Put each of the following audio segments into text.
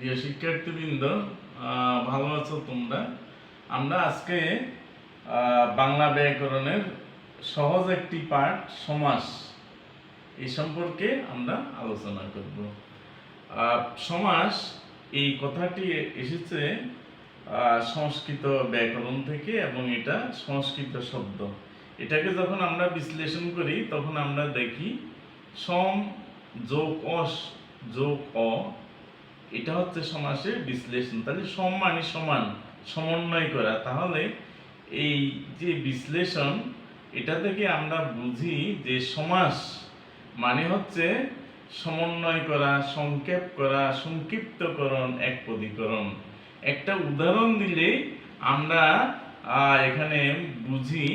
প্রিয় শিক্ষার্থীবৃন্দ, ভালো আছো তোমরা? আমরা আজকে বাংলা ব্যাকরণের সহজ একটি পাঠ সমাস এই সম্পর্কে আমরা আলোচনা করব। সমাস এই কথাটি এসেছে সংস্কৃত ব্যাকরণ থেকে এবং এটা সংস্কৃত শব্দ। এটাকে যখন আমরা বিশ্লেষণ করি তখন আমরা দেখি সম যোগ অস যোগ অ, এটা হচ্ছে সমাসের বিশ্লেষণ। তাহলে সম মানে সমান, সমন্বয় করা। তাহলে এই যে বিশ্লেষণ, এটা থেকে আমরা বুঝি যে সমাস মানে হচ্ছে সমন্বয় করা, সংক্ষেপ করা, সংক্ষিপ্তকরণ, একপদীকরণ। একটা উদাহরণ দিলে আমরা এখানে বুঝি।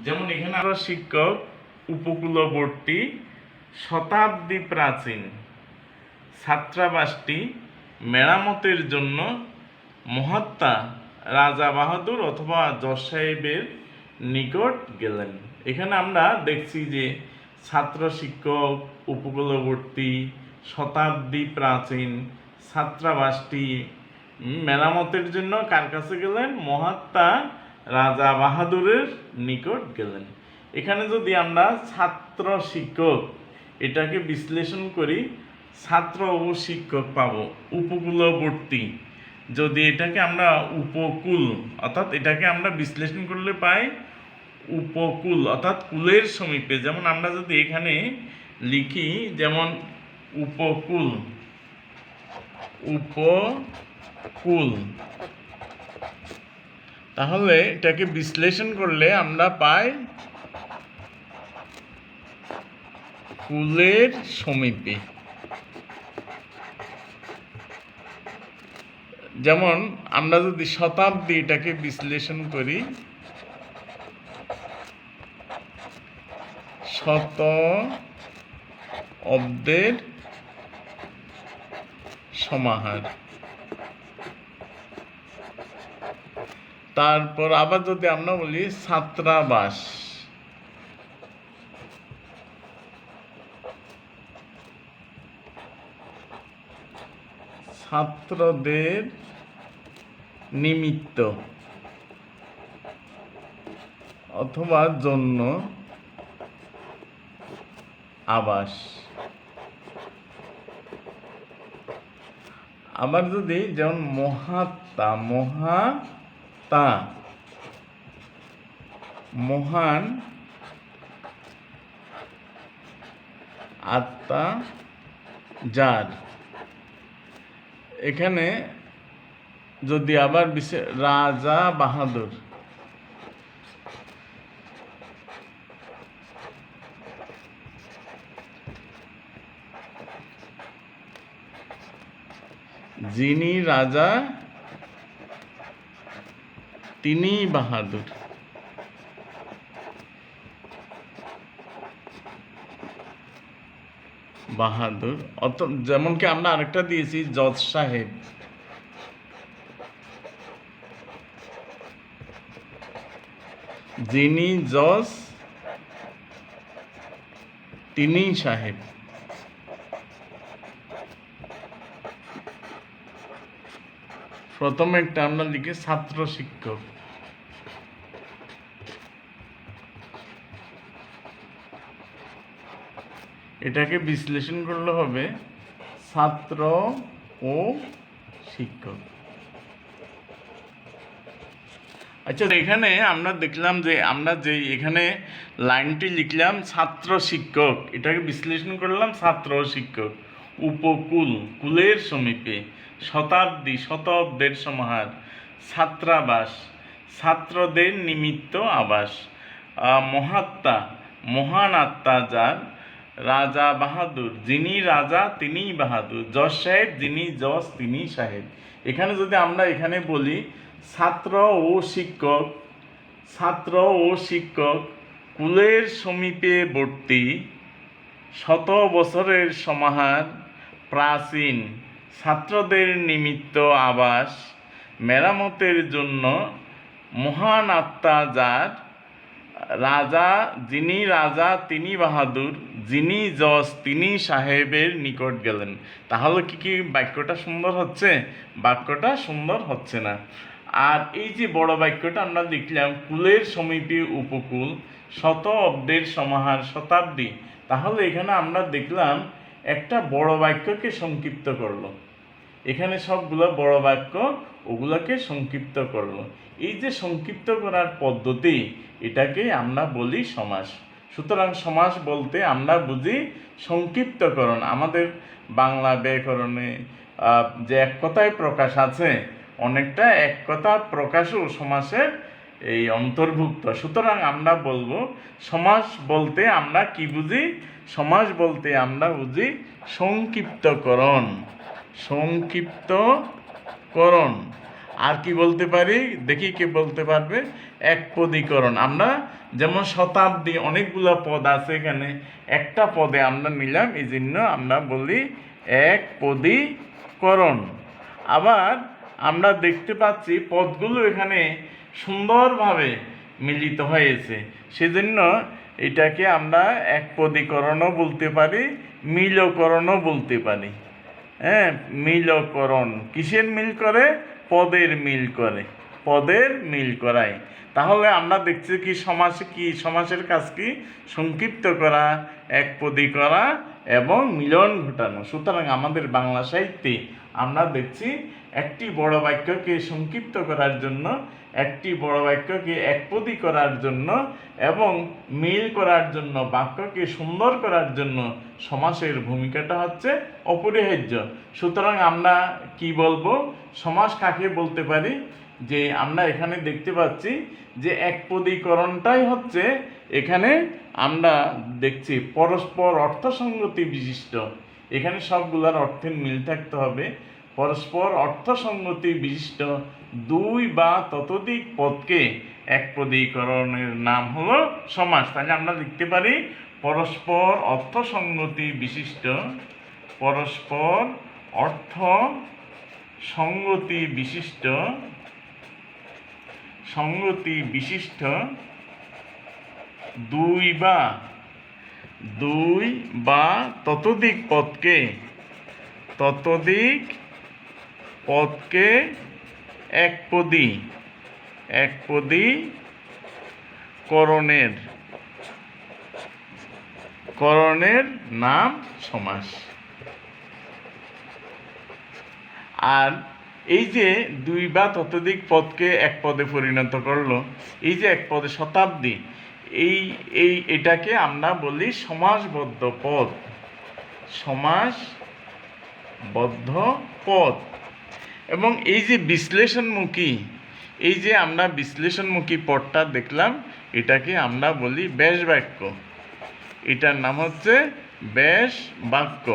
যেমন এখানে আমরা শিক্ষক উপকূলবর্তী শতাব্দী প্রাচীন ছাত্রাবাসটি মেরামতের জন্য মহাত্মা রাজা বাহাদুর অথবা জজ সাহেবের নিকট গেলেন। এখানে আমরা দেখছি যে ছাত্র শিক্ষক উপকূলবর্তী শতাব্দী প্রাচীন ছাত্রাবাসটি মেরামতের জন্য কার কাছে গেলেন? মহাত্মা রাজা বাহাদুরের নিকট গেলেন। এখানে যদি আমরা ছাত্র শিক্ষক এটাকে বিশ্লেষণ করি, ছাত্র ও শিক্ষক পাবো। উপকূলবর্তী, যদি এটাকে আমরা উপকূল, অর্থাৎ এটাকে আমরা বিশ্লেষণ করলে পাই উপকূল অর্থাৎ কূলের সমীপে। যেমন আমরা যদি এখানে লিখি, যেমন উপকূল, উপকূল, তাহলে এটাকে বিশ্লেষণ করলে আমরা পাই কূলের সমীপে। যেমন আমরা যদি শতাব্দী এটাকে বিশ্লেষণ করি, শত অব্দের সমাহার। তারপর আবার যদি আমরা বলি ছাত্রাবাস, ছাত্রদের নিমিত্ত অথবা জন্য আবাস। আবার যদি যেমন মহাত্মা, মহাত্মা মহান আত্মা যার, এখানে যদি আবার রাজা বাহাদুর, যিনি রাজা তিনি বাহাদুর। বাহাদুর যেমন কি আমরা আরেকটা দিয়েছি জজ সাহেব, যিনি জজ তিনি সাহেব। প্রথমে একটা আমরা লিখি ছাত্র শিক্ষক, এটাকে বিশ্লেষণ করলে হবে ছাত্র ও শিক্ষক। আচ্ছা, এখানে আমরা দেখলাম যে আমরা যে এখানে লাইনটি লিখলাম ছাত্র শিক্ষক, এটাকে বিশ্লেষণ করলাম ছাত্র ও শিক্ষক। উপকূল, কূলের সমীপে। শতাব্দী, শতাব্দের সমাহার। ছাত্রাবাস, ছাত্রদের নিমিত্ত আবাস। মহাত্মা, মহান আত্মা যার। রাজা বাহাদুর, যিনি রাজা তিনিই বাহাদুর। জজ সাহেব, যিনি জজ তিনি সাহেব। এখানে যদি আমরা এখানে বলি ছাত্র ও শিক্ষক, ছাত্র ও শিক্ষক কূলের সমীপে বর্তী, শত বছরের সমাহার, প্রাচীন ছাত্রদের নিমিত্ত আবাস, মেরামতের জন্য মহান আত্মা যার। রাজা, যিনি রাজা তিনি বাহাদুর, যিনি জজ তিনি সাহেবের নিকট গেলেন। তাহলে কি বাক্যটা সুন্দর হচ্ছে? বাক্যটা সুন্দর হচ্ছে না। আর এই যে বড় বাক্যটা আমরা লিখলাম, কুলের সমীপে উপকূল, শত অব্দের সমাহার শতাব্দী। তাহলে এখানে আমরা দেখলাম একটা বড় বাক্যকে সংক্ষিপ্ত করলো। এখানে সবগুলো বড় বাক্য ওগুলোকে সংক্ষিপ্ত করলো। এই যে সংক্ষিপ্ত করার পদ্ধতি, এটাকে আমরা বলি সমাস। সুতরাং সমাস বলতে আমরা বুঝি সংক্ষিপ্তকরণ। আমাদের বাংলা ব্যাকরণে যে এক কথায় প্রকাশ আছে, অনেকটা এক কথা প্রকাশও সমাসের এই অন্তর্ভুক্ত। সুতরাং আমরা বলবো সমাস বলতে আমরা কি বুঝি? সমাস বলতে আমরা বুঝি সংক্ষিপ্তকরণ। সংক্ষিপ্তকরণ। আর কি বলতে পারি দেখি, কে বলতে পারবে? একপদীকরণ। আমরা যেমন শতাব্দী, অনেকগুলো পদ আছে এখানে, একটা পদে আমরা নিলাম, এই জন্য আমরা বলি একপদীকরণ। আবার আমরা দেখতে পাচ্ছি পদগুলো এখানে সুন্দরভাবে মিলিত হয়েছে, সেজন্য এটাকে আমরা একপদীকরণও বলতে পারি, মিলকরণও বলতে পারি। হ্যাঁ, মিলকরণ। কিসের মিল করে? পদের মিল করে, পদের মিল করায়। তাহলে আমরা দেখছি কি সমাসে কি, সমাসের কাজ কি? সংক্ষিপ্ত করা, একপদী করা এবং মিলন ঘটানো। সুতরাং আমাদের বাংলা সাহিত্যে আমরা দেখছি একটি বড় বাক্যকে সংক্ষিপ্ত করার জন্য, একটি বড় বাক্যকে একপদী করার জন্য এবং মিল করার জন্য, বাক্যকে সুন্দর করার জন্য সমাসের ভূমিকাটা হচ্ছে অপরিহার্য। সুতরাং আমরা কি বলবো? সমাস কাকে বলতে পারি? যে আমরা এখানে দেখতে পাচ্ছি যে একপদীকরণটাই হচ্ছে, এখানে আমরা দেখছি পরস্পর অর্থসঙ্গতি বিশিষ্ট। এখানে সবগুলোর অর্থের মিল থাকতে হবে। পরস্পর অর্থসঙ্গতি বিশিষ্ট দুই বা ততোধিক পদকে একপদীকরণের নাম হলো সমাস। তাহলে আমরা লিখতে পারি পরস্পর অর্থসঙ্গতি বিশিষ্ট, পরস্পর অর্থ সঙ্গতি বিশিষ্ট, সঙ্গতি বিশিষ্ট দুই বা ততোধিক পদকে করণের নাম সমাস। আর এই যে দুই বা ততোধিক পদকে এক পদে পরিণত করলো, এই যে এক পদে শতাব্দী, এটাকে আমরা বলি সমাসবদ্ধ পদ। সমাসবদ্ধ পদ। এবং এই যে বিশ্লেষণমুখী, এই যে আমরা বিশ্লেষণমুখী পদটা দেখলাম, এটাকে আমরা বলি ব্যাস বাক্য। এটার নাম হচ্ছে ব্যাস বাক্য।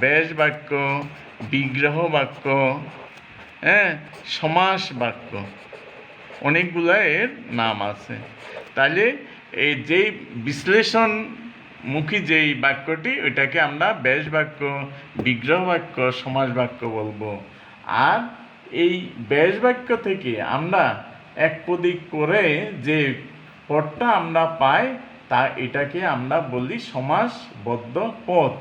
ব্যাস বাক্য, বিগ্রহ বাক্য, হ্যাঁ, সমাস বাক্য, অনেকগুলো এর নাম আছে। তাহলে এই যেই বিশ্লেষণমুখী যেই বাক্যটি, ওইটাকে আমরা ব্যাস বাক্য, বিগ্রহ বাক্য, সমাস বাক্য বলবো। আর এই ব্যাস বাক্য থেকে আমরা একপদী করে যে পদটা আমরা পাই, এটাকে আমরা বলি সমাসবদ্ধ পদ।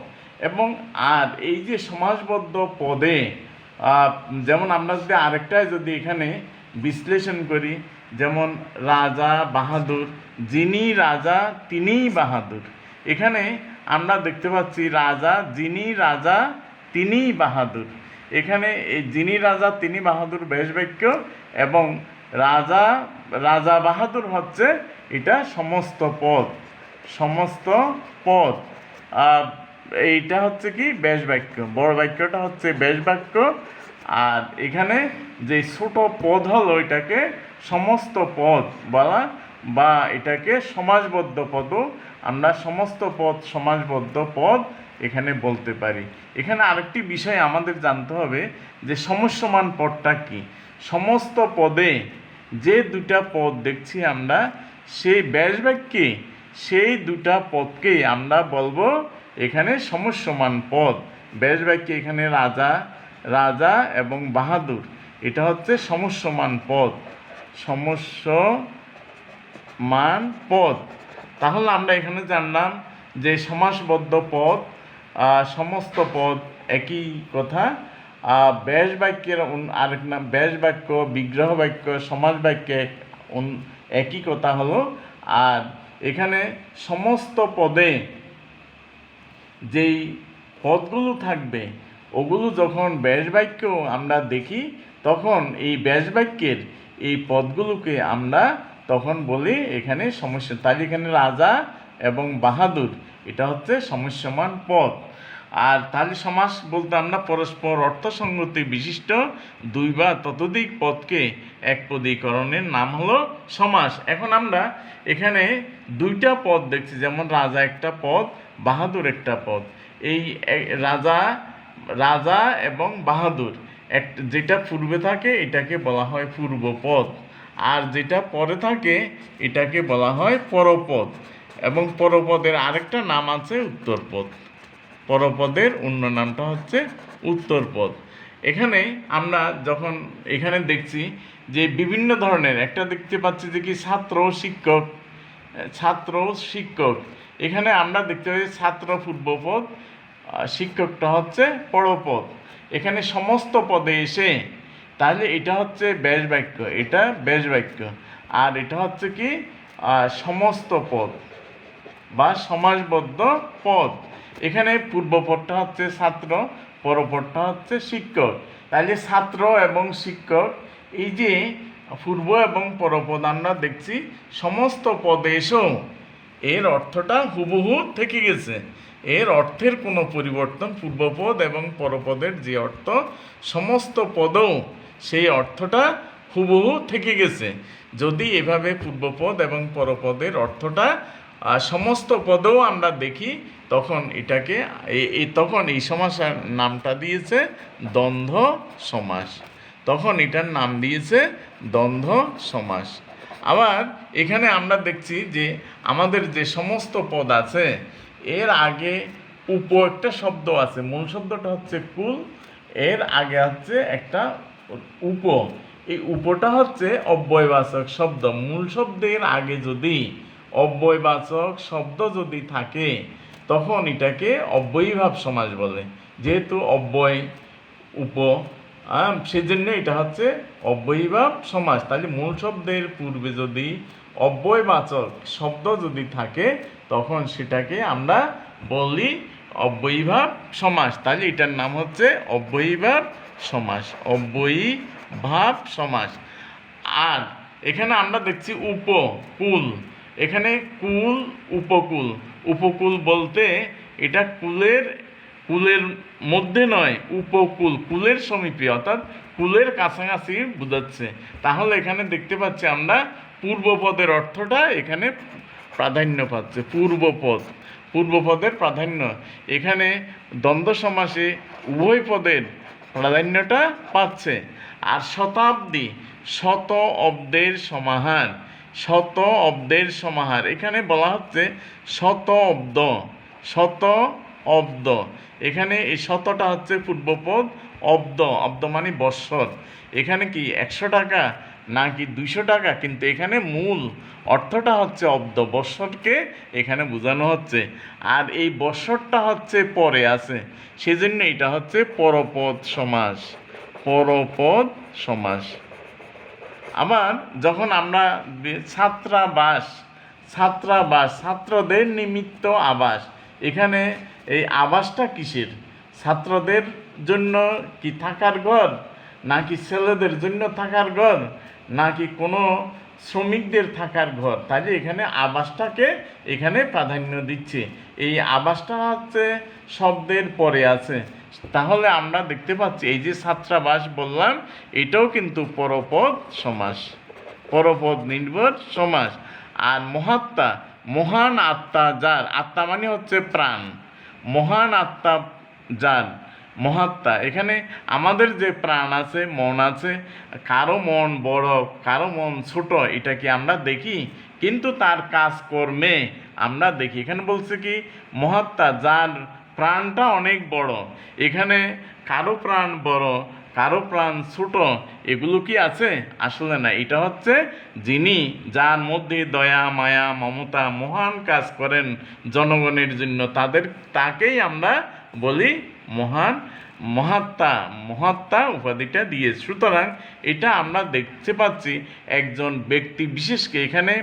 এবং আর এই যে সমাসবদ্ধ পদে যেমন আমরা যদি এখানে বিশ্লেষণ করি, যেমন রাজা বাহাদুর, যিনি রাজা তিনিই বাহাদুর। এখানে আমরা দেখতে পাচ্ছি রাজা, যিনি রাজা তিনিই বাহাদুর। এখানে এই যিনি রাজা তিনি বাহাদুর ব্যাস বাক্য, এবং রাজা বাহাদুর হচ্ছে এটা সমস্ত পদ। এইটা হচ্ছে কি ব্যাস বাক্য, বড় বাক্যটা হচ্ছে ব্যাস বাক্য। আর এখানে যে ছোট পদ হলো, এটাকে সমস্ত পদ বলা, বা এটাকে সমাসবদ্ধ পদও আমরা সমস্ত পদ, সমাসবদ্ধ পদ এখানে বলতে পারি। এখানে আরেকটি বিষয় আমাদের জানতে হবে যে সমস্যমান পদটা কি। সমস্ত পদে যে দুটা পদ দেখছি আমরা, সেই ব্যাস বাক্যে সেই দুটা পদকেই আমরা বলবো এখানে সমস্যমান পদ। ব্যাস বাক্যে এখানে রাজা এবং বাহাদুর, এটা হচ্ছে সমস্যমান পদ। মান পদ। তাহলে আমরা এখানে জানলাম যে সমাসবদ্ধ পদ, সমস্ত পদ একই কথা। ব্যাস বাক্যের আরেক নাম ব্যাস বাক্য, বিগ্রহ বাক্য, সমাস বাক্যে একই কথা হলো। আর এখানে সমস্ত পদে যেই পদগুলো থাকবে ওগুলো যখন ব্যাস বাক্য আমরা দেখি তখন এই ব্যাস বাক্যের এই পদগুলোকে আমরা তখন বলি এখানে সমস্যা। তাই এখানে রাজা এবং বাহাদুর এটা হচ্ছে সমস্যমান পদ। আর তাহলে সমাস বলতে আমরা পরস্পর অর্থসঙ্গতি বিশিষ্ট দুই বা ততোধিক পদকে একপদীকরণের নাম হলো সমাস। এখন আমরা এখানে দুইটা পদ দেখছি, যেমন রাজা একটা পদ, বাহাদুর একটা পদ। এই রাজা রাজা এবং বাহাদুর যেটা পূর্বে থাকে এটাকে বলা হয় পূর্বপদ, আর যেটা পরে থাকে এটাকে বলা হয় পরপদ। এবং পরপদের আরেকটা নাম আছে উত্তরপদ। পরপদের অন্য নামটা হচ্ছে উত্তরপদ। এখানে আমরা যখন এখানে দেখছি যে বিভিন্ন ধরনের একটা দেখতে পাচ্ছি যে কি ছাত্র শিক্ষক, ছাত্র শিক্ষক। এখানে আমরা দেখতে পাচ্ছি ছাত্র পূর্বপদ, শিক্ষকটা হচ্ছে পরপদ। এখানে সমস্ত পদে এসে তাহলে এটা হচ্ছে ব্যাস বাক্য, এটা ব্যাস বাক্য। আর এটা হচ্ছে কি সমস্ত পদ বা সমাসবদ্ধ পদ। এখানে পূর্বপদটা হচ্ছে ছাত্র, পরপদটা হচ্ছে শিক্ষক। তাহলে ছাত্র এবং শিক্ষক, এই যে পূর্ব এবং পরপদ আমরা দেখছি সমস্ত পদে এসেও এর অর্থটা হুবহু থেকে গেছে। এর অর্থের কোনো পরিবর্তন, পূর্বপদ এবং পরপদের যে অর্থ সমস্ত পদও সেই অর্থটা হুবহু থেকে গেছে। যদি এভাবে পূর্বপদ এবং পরপদের অর্থটা সমস্ত পদেও আমরা দেখি তখন এটাকে তখন এই সমাসের নামটা দিয়েছে দ্বন্দ্ব সমাস। তখন এটার নাম দিয়েছে দ্বন্দ্ব সমাস। আবার এখানে আমরা দেখছি যে আমাদের যে সমস্ত পদ আছে এর আগে উপ একটা শব্দ আছে, মূল শব্দটা হচ্ছে কুল, এর আগে হচ্ছে একটা উপ। এই উপটা হচ্ছে অব্যয়বাচক শব্দ। মূল শব্দের আগে যদি অব্যয়বাচক শব্দ যদি থাকে তখন এটাকে অব্যয়ীভাব সমাস বলে। যেহেতু অব্যয় উপ, সেজন্য এটা হচ্ছে অব্যয়ীভাব সমাস। তাহলে মূল শব্দের পূর্বে যদি অব্যয়বাচক শব্দ যদি থাকে তখন সেটাকে আমরা বলি অব্যয়ীভাব সমাস। তাহলে এটার নাম হচ্ছে অব্যয়ীভাব সমাস, অব্যয়ীভাব সমাস। আর এখানে আমরা দেখছি উপকুল। এখানে কুল, উপকূল। উপকূল বলতে এটা কুলের মধ্যে নয়, উপকূল কুলের সমীপে অর্থাৎ কুলের কাছাকাছি বোঝাচ্ছে। তাহলে এখানে দেখতে পাচ্ছি আমরা পূর্বপদের অর্থটা এখানে প্রাধান্য পাচ্ছে। পূর্বপদের প্রাধান্য এখানে দ্বন্দ্ব সমাসে উভয় পদের প্রাধান্যটা পাচ্ছে। আর শতাব্দী, শত অব্দের সমাহার, শত অব্দের সমাহার। এখানে বলা হচ্ছে শত অব্দ, শত অব্দ। এখানে এই শতটা হচ্ছে পূর্বপদ, অব্দ অব্দ মানে বৎসর। এখানে কি 100 টাকা নাকি 200 টাকা, কিন্তু এখানে মূল অর্থটা হচ্ছে অব্দ, বৎসরকে এখানে বোঝানো হচ্ছে। আর এই বৎসরটা হচ্ছে পরে আছে, সেজন্য এটা হচ্ছে পরপদ সমাস, পরপদ সমাস। আবার যখন আমরা ছাত্রাবাস, ছাত্রাবাস ছাত্রদের নিমিত্ত আবাস। এখানে এই আবাসটা কিসের? ছাত্রদের জন্য কি থাকার ঘর, নাকি ছেলেদের জন্য থাকার ঘর, নাকি কোনো শ্রমিকদের থাকার ঘর? তাহলে এখানে আবাসটাকে এখানে প্রাধান্য দিচ্ছে। এই আবাসটা হচ্ছে শব্দের পরে আছে। তাহলে আমরা দেখতে পাচ্ছি এই যে ছাত্রাবাস বললাম এটাও কিন্তু পরপদ সমাস, পরপদ নির্ভর সমাস। আর মহাত্মা, মহান আত্মা যার, আত্মা মানে হচ্ছে প্রাণ, মহান আত্মা যার, মহাত্মা। এখানে আমাদের যে প্রাণ আছে, মন আছে, কারো মন বড় কারো মন ছোট এটা কি আমরা দেখি? কিন্তু তার কাজকর্মে আমরা দেখি। এখানে বলছে কি মহাত্মা যার প্রাণটা অনেক বড়। এখানে কারো প্রাণ বড় কারো প্রাণ ছোট, এগুলো কি আছে? আসলে না। এটা হচ্ছে যিনি, যার মধ্যে দয়া মায়া মমতা মহান কাজ করেন জনগণের জন্য, তাকেই আমরা বলি মহান, মহাত্মা। মহাত্মা উপাধিটা দিয়ে, সুতরাং এটা আমরা দেখতে পাচ্ছি একজন ব্যক্তি বিশেষকে এখানে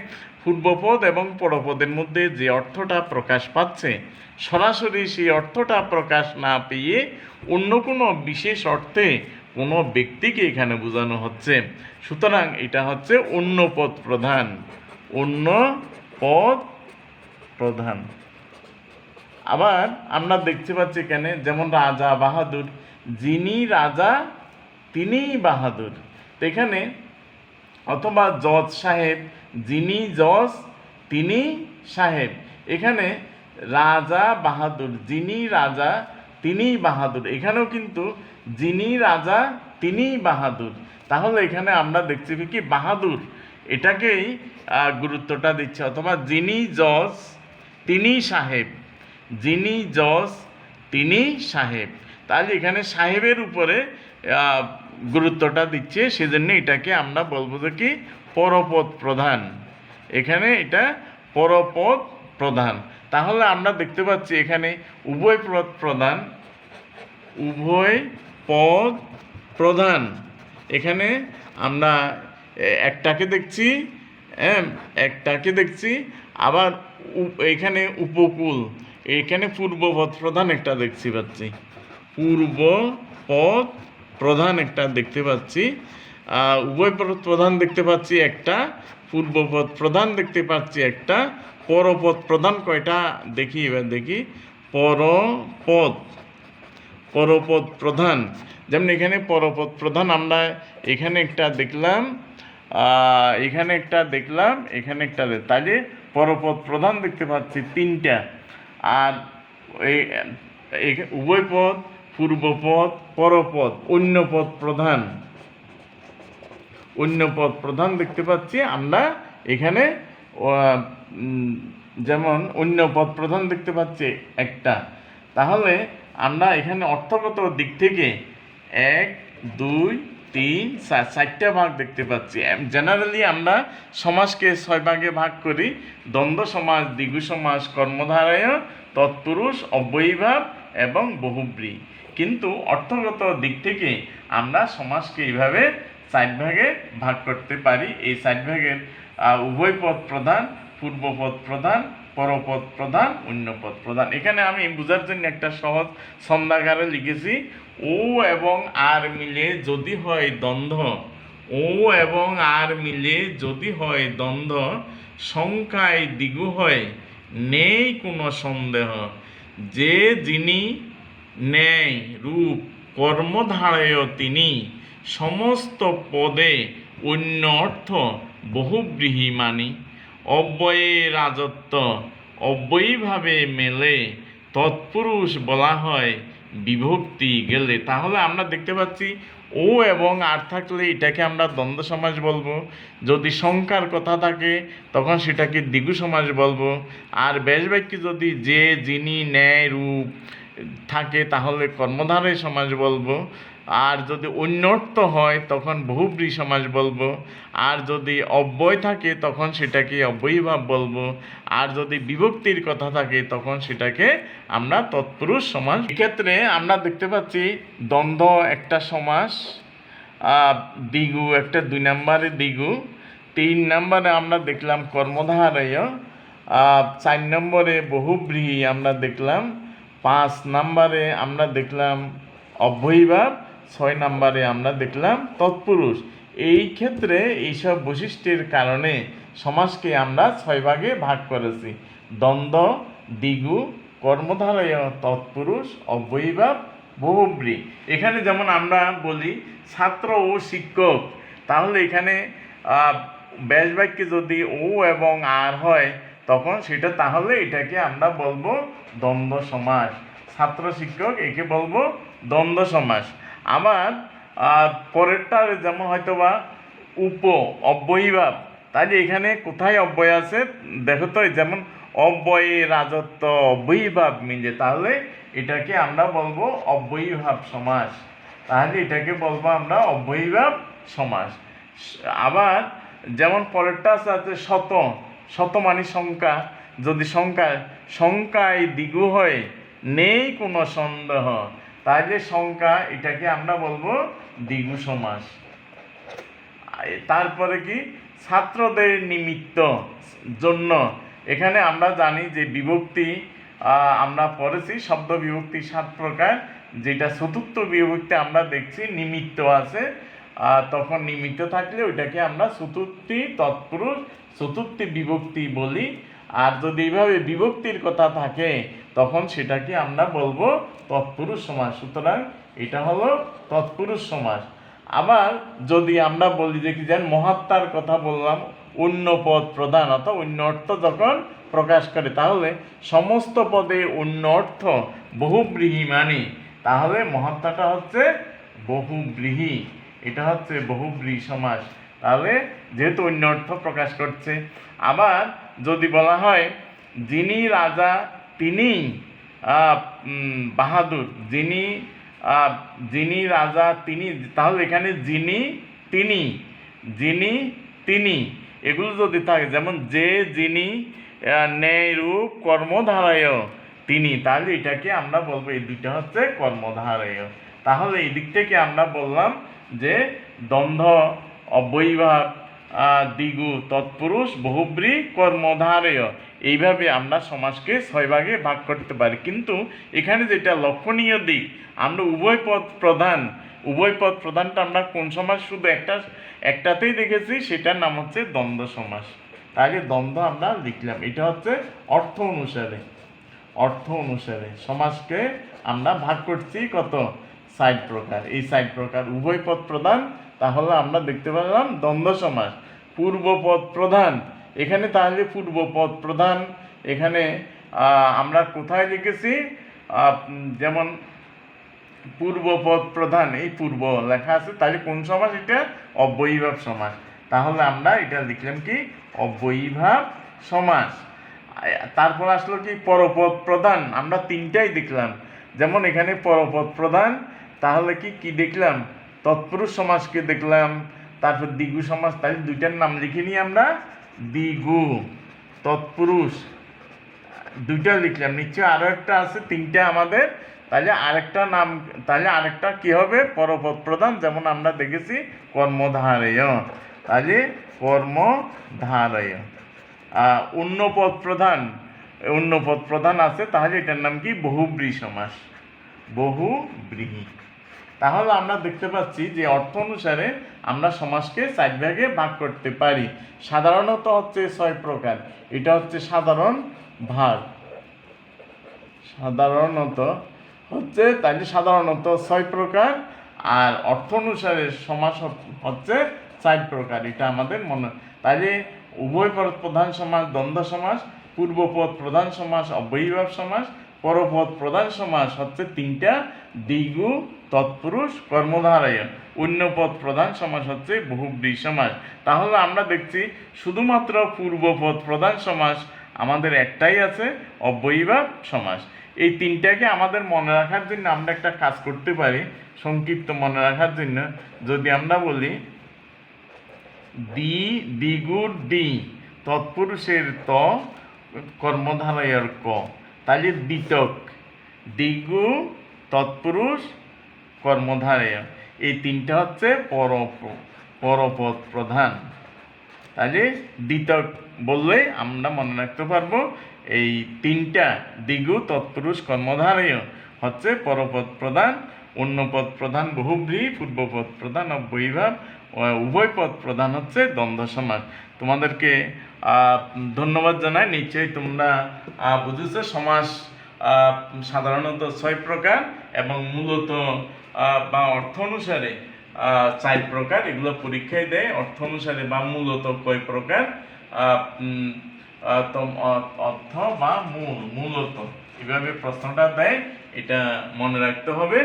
পূর্বপদ এবং পরপদের মধ্যে যে অর্থটা প্রকাশ পাচ্ছে, সরাসরি সেই অর্থটা প্রকাশ না পেয়ে অন্য কোনো বিশেষ অর্থে কোনো ব্যক্তিকে এখানে বোঝানো হচ্ছে। সুতরাং এটা হচ্ছে অন্য পদ প্রধান, অন্য পদ প্রধান। আবার আমরা দেখতে পাচ্ছি এখানে যেমন রাজা বাহাদুর, যিনি রাজা তিনিই বাহাদুর। তো এখানে অথবা জজ সাহেব, যিনি জজ তিনি সাহেব। এখানে রাজা বাহাদুর, যিনি রাজা তিনিই বাহাদুর। এখানেও কিন্তু যিনি রাজা তিনিই বাহাদুর। তাহলে এখানে আমরা দেখছি কি বাহাদুর এটাকেই গুরুত্বটা দিচ্ছে। অথবা যিনি জজ তিনি সাহেব, যিনি জজ তিনি সাহেব। তাহলে এখানে সাহেবের উপরে গুরুত্বটা দিচ্ছে, সেজন্য এটাকে আমরা বলবো যে কি পরপদ প্রধান। এখানে এটা পরপদ প্রধান। তাহলে আমরা দেখতে পাচ্ছি এখানে উভয় পদ প্রধান, উভয় পদ প্রধান। এখানে আমরা একটাকে দেখছি, একটাকে দেখছি। আবার এখানে উপকূল, এখানে পূর্বপদ প্রধান একটা দেখতে পাচ্ছি, পূর্ব পদ প্রধান একটা দেখতে পাচ্ছি। উভয় পদ প্রধান দেখতে পাচ্ছি একটা, পূর্বপদ প্রধান দেখতে পাচ্ছি একটা, পরপদ প্রধান কয়টা দেখি, এবার দেখি। পরপদ, পরপদ প্রধান, যেমন এখানে পরপদ প্রধান আমরা এখানে একটা দেখলাম, এখানে একটা দেখলাম, এখানে একটা, তাহলে পরপদ প্রধান দেখতে পাচ্ছি তিনটা। আর এই উভয় পদ, পূর্বপদ, পরপদ, অন্য পদ প্রধান, অন্য পদ প্রধান দেখতে পাচ্ছি আমরা এখানে। যেমন অন্য পদ প্রধান দেখতে পাচ্ছি একটা। তাহলে আমরা এখানে অর্থগত দিক থেকে 1 2 3 4 চারটা ভাগ দেখতে পাচ্ছি। জেনারেলি আমরা সমাজকে 6 ভাগে ভাগ করি: দ্বন্দ্ব সমাজ, দ্বিগু সমাজ, কর্মধারয়, তৎপুরুষ, অব্যয়ীভাব এবং বহুব্রী। কিন্তু অর্থগত দিক থেকে আমরা সমাজকে এইভাবে 4 ভাগে ভাগ করতে পারি। এই 4 ভাগের উভয় পদ প্রধান, পূর্বপদ প্রধান, পরপদ প্রধান, অন্য পদ প্রধান। এখানে আমি বোঝার জন্য একটা সহজ ছন্দাকারে লিখেছি: ও এবং আর মিলে যদি হয় দ্বন্দ্ব, ও এবং আর মিলে যদি হয় দ্বন্দ্ব, সংখ্যায় দ্বিগু হয় নেই কোনো সন্দেহ। যে যিনি ন্যায় রূপ কর্মধারয় তিনি, সমস্ত পদে অন্য অর্থ বহুব্রীহি মানি। অব্যয়ে রাজত্ব অব্যয়ীভাবে মেলে, তৎপুরুষ বলা হয় বিভক্তি গেলে। তাহলে আমরা দেখতে পাচ্ছি ও এবং আর থাকলে এটাকে আমরা দ্বন্দ্ব সমাস বলবো। যদি সংখ্যার কথা থাকে তখন সেটাকে দ্বিগু সমাস বলবো। আর ব্যাস বাক্যে যদি যে যিনি ন্যায় রূপ থাকে তাহলে কর্মধারয় সমাস বলবো। আর যদি অন্যর্থ হয় তখন বহুব্রী সমাস বলবো। আর যদি অব্যয় থাকে তখন সেটাকে অব্যয়ীভাব বলবো। আর যদি বিভক্তির কথা থাকে তখন সেটাকে আমরা তৎপুরুষ সমাস। এক্ষেত্রে আমরা দেখতে পাচ্ছি দ্বন্দ্ব একটা সমাস, দ্বিগু একটা 2 নম্বরে দ্বিগু, 3 নম্বরে আমরা দেখলাম কর্মধারয়, 4 নম্বরে বহুব্রীহি আমরা দেখলাম, 5 নম্বরে আমরা দেখলাম অব্যয়ীভাব, 6 নম্বরে আমরা দেখলাম তৎপুরুষ। এই ক্ষেত্রে এইসব বৈশিষ্ট্যের কারণে সমাজকে আমরা 6 ভাগে ভাগ করেছি: দ্বন্দ্ব, দ্বিগু, কর্মধারয়, তৎপুরুষ, অব্যয়ীভাব, বহুব্রী। এখানে যেমন আমরা বলি ছাত্র ও শিক্ষক, তাহলে এখানে ব্যাস বাক্যে যদি ও এবং আর হয় তখন সেটা, তাহলে এটাকে আমরা বলবো দ্বন্দ্ব সমাস। ছাত্র শিক্ষক একে বলবো দ্বন্দ্ব সমাস। আবার পরেরটার যেমন হয়তো বা অব্যয়ীভাব, তাহলে এখানে কোথায় অব্যয় আছে দেখো তো, যেমন অব্যয়ে রাজত্ব অব্যয়ীভাব মিলে, তাহলে এটাকে আমরা বলবো অব্যয়ীভাব সমাস। তাহলে এটাকে বলবো আমরা অব্যয়ীভাব সমাস। আবার যেমন পরেরটা আছে শত, শত মানে সংখ্যা, যদি সংখ্যায় দ্বিগু হয় নেই কোনো সন্দেহ, তাহলে সংখ্যা এটাকে আমরা বলবো দ্বিগু সমাস। তারপরে কি ছাত্রদের নিমিত্ত জন্য, এখানে আমরা জানি যে বিভক্তি আমরা পড়েছি শব্দ বিভক্তি 7 প্রকার, যেটা চতুর্থ বিভক্তি আমরা দেখছি নিমিত্ত আছে, তখন নিমিত্ত থাকলে ওইটাকে আমরা চতুর্থী তৎপুরুষ চতুর্থী বিভক্তি বলি। আর যদি এইভাবে বিভক্তির কথা থাকে তখন সেটাকে আমরা বলবো তৎপুরুষ সমাস। সুতরাং এটা হলো তৎপুরুষ সমাস। আবার যদি আমরা বলি যে কি যেন মহাত্মার কথা বললাম, অন্য পদ প্রধান অর্থাৎ অন্য অর্থ যখন প্রকাশ করে, তাহলে সমস্ত পদে অন্য অর্থ বহুব্রীহি মানে, তাহলে মহাত্মাটা হচ্ছে বহুব্রীহি, এটা হচ্ছে বহুব্রীহি সমাস। তাহলে যেহেতু অন্য অর্থ প্রকাশ করছে। আবার যদি বলা হয় যিনি রাজা তিনি বাহাদুর, যিনি রাজা তিনি, তাহলে এখানে যিনি তিনি এগুলো যদি থাকে, যেমন যে যিনি ন্যায় রূপ কর্মধারয় তিনি, তাহলে এটাকে আমরা বলবো এই দুইটা হচ্ছে কর্মধারয়। তাহলে এই দিক থেকে আমরা বললাম যে দ্বন্দ্ব, অব্যয়ীভাব, দ্বিগু, তৎপুরুষ, বহুব্রী, কর্মধারয়, এইভাবে আমরা সমাজকে 6 ভাগে ভাগ করতে পারি। কিন্তু এখানে যেটা লক্ষণীয় দিক, আমরা উভয় পদ প্রধানটা আমরা কোন সমাজ শুধু একটাতেই দেখেছি, সেটার নাম হচ্ছে দ্বন্দ্ব সমাস। তাহলে দ্বন্দ্ব আমরা লিখলাম। এটা হচ্ছে অর্থ অনুসারে সমাজকে আমরা ভাগ করছি কত 60 প্রকার। এই 60 প্রকার উভয় পদ প্রধান, তাহলে আমরা দেখতে পেলাম দ্বন্দ্ব সমাস। পূর্বপদ প্রধান, এখানে তাহলে পূর্বপদ প্রধান এখানে আমরা কোথায় লিখেছি, যেমন পূর্বপদ প্রধান, এই পূর্ব লেখা আছে, তাহলে কোন সমাস এটা, অব্যয়ীভাব সমাস। তাহলে আমরা এটা লিখলাম কি অব্যয়ীভাব সমাস। তারপর আসলো কি পরপদ প্রধান, আমরা 3টাই দেখলাম। যেমন এখানে পরপদ প্রধান, তাহলে কি দেখলাম, তৎপুরুষ সমাসকে দেখলাম, তারপর দ্বিগু সমাস, তাহলে দুইটার নাম লিখে নিই আমরা, দ্বিগু তৎপুরুষ দুইটা লিখলাম। নিশ্চয় আরো একটা আছে, 3টা আমাদের, তাহলে আরেকটা কি হবে, পরপদ প্রধান, যেমন আমরা দেখেছি কর্মধারয়, তাহলে কর্মধারয়। অন্য পদ প্রধান আছে, তাহলে এটার নাম কি বহুব্রীহি সমাস, বহুব্রীহি। তাহলে আমরা দেখতে পাচ্ছি যে অর্থ অনুসারে আমরা সমাজকে 4 ভাগে ভাগ করতে পারি। সাধারণত হচ্ছে 6 প্রকার, এটা হচ্ছে সাধারণ ভাগ, সাধারণত 6 প্রকার, আর অর্থ অনুসারে সমাস হচ্ছে 4 প্রকার, এটা আমাদের মনে। তাহলে উভয় পদ প্রধান সমাস দ্বন্দ্ব সমাস, পূর্বপদ প্রধান সমাস অব্যয়ীভাব সমাস, পরপদ প্রধান সমাস হচ্ছে 3টা, দ্বিগু, তৎপুরুষ, কর্মধারয়। অন্য পদ প্রধান সমাস হচ্ছে বহুব্রীহি সমাস। তাহলে আমরা দেখছি শুধুমাত্র পূর্বপদ প্রধান সমাস আমাদের একটাই আছে, অব্যয়ীভাব সমাস। এই 3টাকে আমাদের মনে রাখার জন্য আমরা একটা কাজ করতে পারি, সংক্ষিপ্ত মনে রাখার জন্য। যদি আমরা বলি দ্বিগুর দ্বি, তৎপুরুষের ত, কর্মধারয়ের ক, তাহলে দ্বিতক, দ্বিগু, তৎপুরুষ, কর্মধারয়, এই 3টা হচ্ছে পরপদ প্রধান। তাহলে দ্বিতক বললে আমরা মনে রাখতে পারবো এই 3টা, দ্বিগু, তৎপুরুষ, কর্মধারয় হচ্ছে পরপদ প্রধান, অন্য পদ প্রধান বহুব্রীহি, পূর্বপদ প্রধান অব্যয়ীভাব, উভয় পদ প্রধান হচ্ছে দ্বন্দ্ব সমাস। তোমাদেরকে ধন্যবাদ জানাই, নিশ্চয়ই তোমরা বুঝেছো সমাস সাধারণত 6 প্রকার এবং মূলত বা অর্থ অনুসারে 4 প্রকার। এগুলো পরীক্ষায় দেয়, অর্থ অনুসারে বা মূলত কয় প্রকার, অর্থ বা মূলত, এভাবে প্রশ্নটা দেয়, এটা মনে রাখতে হবে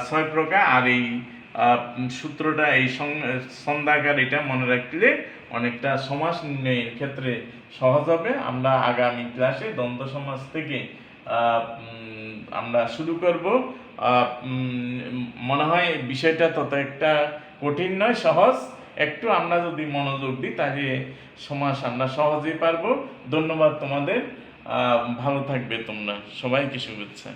6 প্রকার। আর এই সূত্রটা, এই সংজ্ঞাকার, এটা মনে রাখলে অনেকটা সমাস নির্ণয়ের ক্ষেত্রে সহজ হবে। আমরা আগামী ক্লাসে দ্বন্দ্ব সমাস থেকে আমরা শুরু করব। মনে হয় বিষয়টা তত একটা কঠিন নয়, সহজ। একটু আমরা যদি মনোযোগ দিই তাহলে সমাস আমরা সহজেই পারবো। ধন্যবাদ তোমাদের। ভালো থাকবে তোমরা, সবাইকে শুভেচ্ছা।